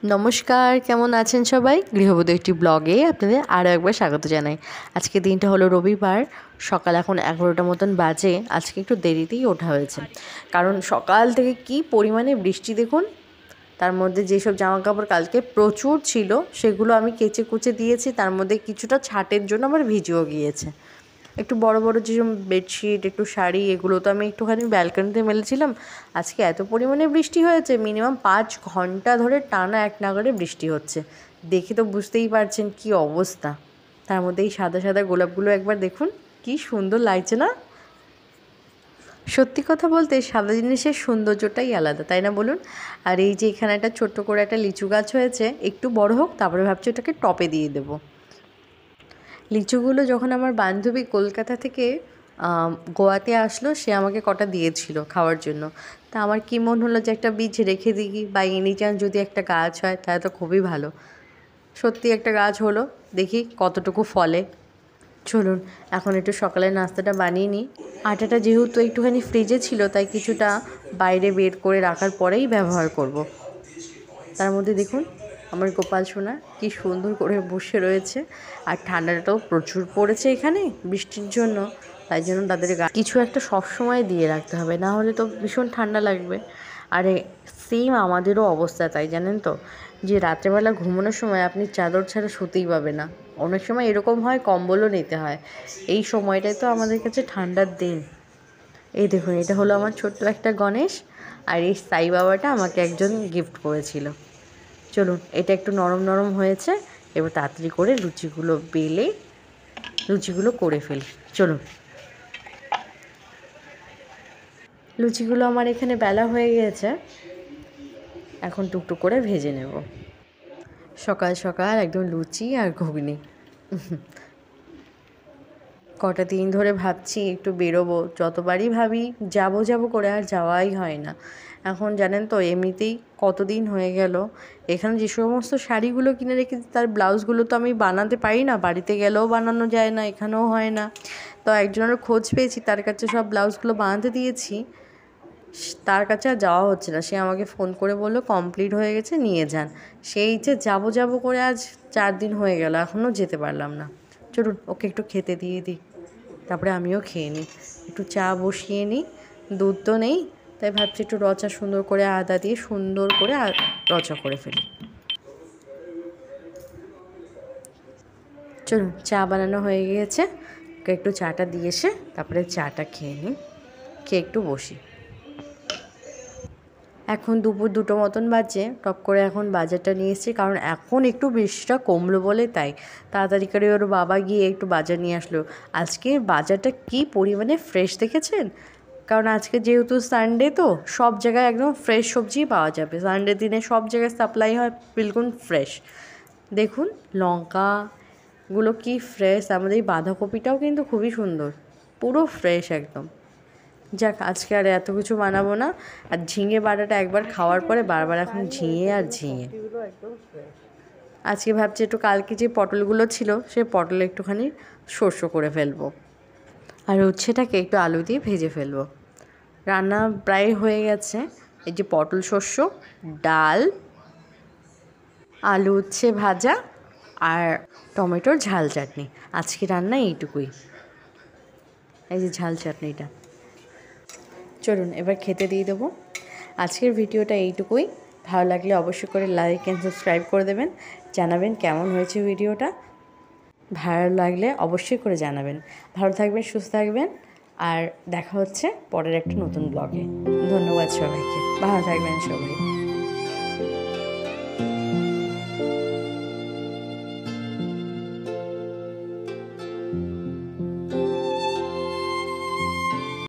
নমস্কার, কেমন আছেন সবাই? গৃহবধূ একটি ব্লগে আপনাদের আরও একবার স্বাগত জানাই। আজকে দিনটা হলো রবিবার, সকাল এখন 11টা মতন বাজে। আজকে একটু দেরিতেই ওঠা হয়েছে, কারণ সকাল থেকে কি পরিমাণে বৃষ্টি দেখুন। তার মধ্যে যেসব জামাকাপড় কালকে প্রচুর ছিল সেগুলো আমি কেচে কুচে দিয়েছি, তার মধ্যে কিছুটা ছাটের জন্য আবার ভিজেও গিয়েছে। একটু বড় বড় যেসব বেডশিট, একটু শাড়ি, এগুলো তো আমি একটুখানি ব্যালকনিতে মেলেছিলাম। আজকে এত পরিমাণে বৃষ্টি হয়েছে, মিনিমাম 5 ঘন্টা ধরে টানা এক নাগাড়ে বৃষ্টি হচ্ছে। দেখে তো বুঝতেই পারছেন কি অবস্থা। তার মধ্যে এই সাদা সাদা গোলাপগুলো একবার দেখুন, কি সুন্দর লাগছে না? সত্যি কথা বলতে সাদা জিনিসের সৌন্দর্যটাই আলাদা, তাই না বলুন? আর এই যে এখানে একটা ছোট্ট করে একটা লিচু গাছ হয়েছে, একটু বড় হোক তারপরে ভাবছি ওটাকে টপে দিয়ে দেবো। লিচুগুলো যখন আমার বান্ধবী কলকাতা থেকে গোয়াতে আসলো, সে আমাকে কটা দিয়েছিল খাওয়ার জন্য। তা আমার কি মন হলো যে একটা বীজ রেখে দিই, বা এনি চান্স যদি একটা গাছ হয় তাহলে তো খুবই ভালো। সত্যি একটা গাছ হলো, দেখি কতটুকু ফলে। চলুন এখন একটু সকালের নাস্তাটা বানিয়ে নিই। আটাটা যেহেতু একটুখানি ফ্রিজে ছিল, তাই কিছুটা বাইরে বের করে রাখার পরেই ব্যবহার করব। তার মধ্যে দেখুন আমার গোপাল সোনা কি সুন্দর করে বসে রয়েছে। আর ঠান্ডাটাও প্রচুর পড়েছে এখানে বৃষ্টির জন্য, তাই জন্য তাদের কিছু একটা সবসময় দিয়ে রাখতে হবে, না হলে তো ভীষণ ঠান্ডা লাগবে। আর সেম আমাদেরও অবস্থা তাই, জানেন তো, যে রাত্রেবেলা ঘুমানোর সময় আপনি চাদর ছাড়া শুতেই পাবে না। অনেক সময় এরকম হয় কম্বলও নিতে হয়। এই সময়টাই তো আমাদের কাছে ঠান্ডার দিন। এই দেখুন, এটা হলো আমার ছোট্ট একটা গণেশ, আর এই সাই বাবাটা আমাকে একজন গিফট করেছিল। চলুন, এটা একটু নরম নরম হয়েছে, এবার তাড়াতাড়ি করে লুচিগুলো বেলে লুচিগুলো করে ফেলি। চলুন, লুচিগুলো আমার এখানে বেলা হয়ে গেছে, এখন টুকটুক করে ভেজে নেব। সকাল সকাল একদম লুচি আর ঘুগনি। কটা দিন ধরে ভাবছি একটু বেরোবো, যতবারই ভাবি যাবো যাবো করে আর যাওয়াই হয় না। এখন জানেন তো এমনিতেই কতদিন হয়ে গেল, এখানে যে সমস্ত শাড়িগুলো কিনে রেখেছি তার ব্লাউজগুলো তো আমি বানাতে পারি না, বাড়িতে গেলেও বানানো যায় না, এখানেও হয় না। তো একজনের খোঁজ পেয়েছি, তার কাছে সব ব্লাউজগুলো বানাতে দিয়েছি, তার কাছে আর যাওয়া হচ্ছে না। সে আমাকে ফোন করে বললো কমপ্লিট হয়ে গেছে, নিয়ে যান। সেই যে যাবো যাবো করে আজ 4 দিন হয়ে গেল, এখনও যেতে পারলাম না। চলুন ওকে একটু খেতে দিয়ে দিই, তারপরে আমিও খেয়ে নিই। একটু চা বসিয়ে নিই, দুধ তো নেই, তাই ভাবছি একটু রচা সুন্দর করে আদা দিয়ে সুন্দর করে রচা করে ফেলি। চলুন, চা বানানো হয়ে গিয়েছে, ওকে একটু চাটা দিয়ে এসে তারপরে চাটা খেয়ে নিই, খেয়ে একটু বসি। এখন দুপুর 2টো মতন বাজে, টপ করে এখন বাজারটা নিয়ে এসেছি, কারণ এখন একটু বৃষ্টিটা কমলো বলে তাই তাড়াতাড়ি করে ওর বাবা গিয়ে একটু বাজার নিয়ে আসলো। আজকে বাজারটা কি পরিমাণে ফ্রেশ দেখেছেন? কারণ আজকে যেহেতু সানডে, তো সব জায়গায় একদম ফ্রেশ সবজিই পাওয়া যাবে। সানডে দিনে সব জায়গায় সাপ্লাই হয় বিলকুল ফ্রেশ। দেখুন লঙ্কাগুলো কি ফ্রেশ, আমাদের এই বাঁধাকপিটাও কিন্তু খুবই সুন্দর, পুরো ফ্রেশ একদম। যাক, আজকে আর এত কিছু বানাবো না। আর ঝিঙে বাটাটা একবার খাওয়ার পরে বারবার এখন ঝিঙে আর ঝিঙে। আজকে ভাবছি একটু কালকে যে পটলগুলো ছিল সে পটল একটুখানি শস্য করে ফেলবো, আর উচ্ছেটাকে একটু আলু দিয়ে ভেজে ফেলবো। রান্না প্রায় হয়ে গেছে। এই যে পটল শস্য, ডাল, আলু উচ্ছে ভাজা আর টমেটোর ঝাল চাটনি। আজকে রান্না এইটুকুই। এই যে ঝাল চাটনিটা। চলুন এবার খেতে দিয়ে দেবো। আজকের ভিডিওটা এইটুকুই। ভালো লাগলে অবশ্যই করে লাইক অ্যান্ড সাবস্ক্রাইব করে দেবেন, জানাবেন কেমন হয়েছে ভিডিওটা। ভালো লাগলে অবশ্যই করে জানাবেন। ভালো থাকবেন, সুস্থ থাকবেন, আর দেখা হচ্ছে পরের একটা নতুন ব্লগে। ধন্যবাদ সবাইকে, ভালো থাকবেন সবাই।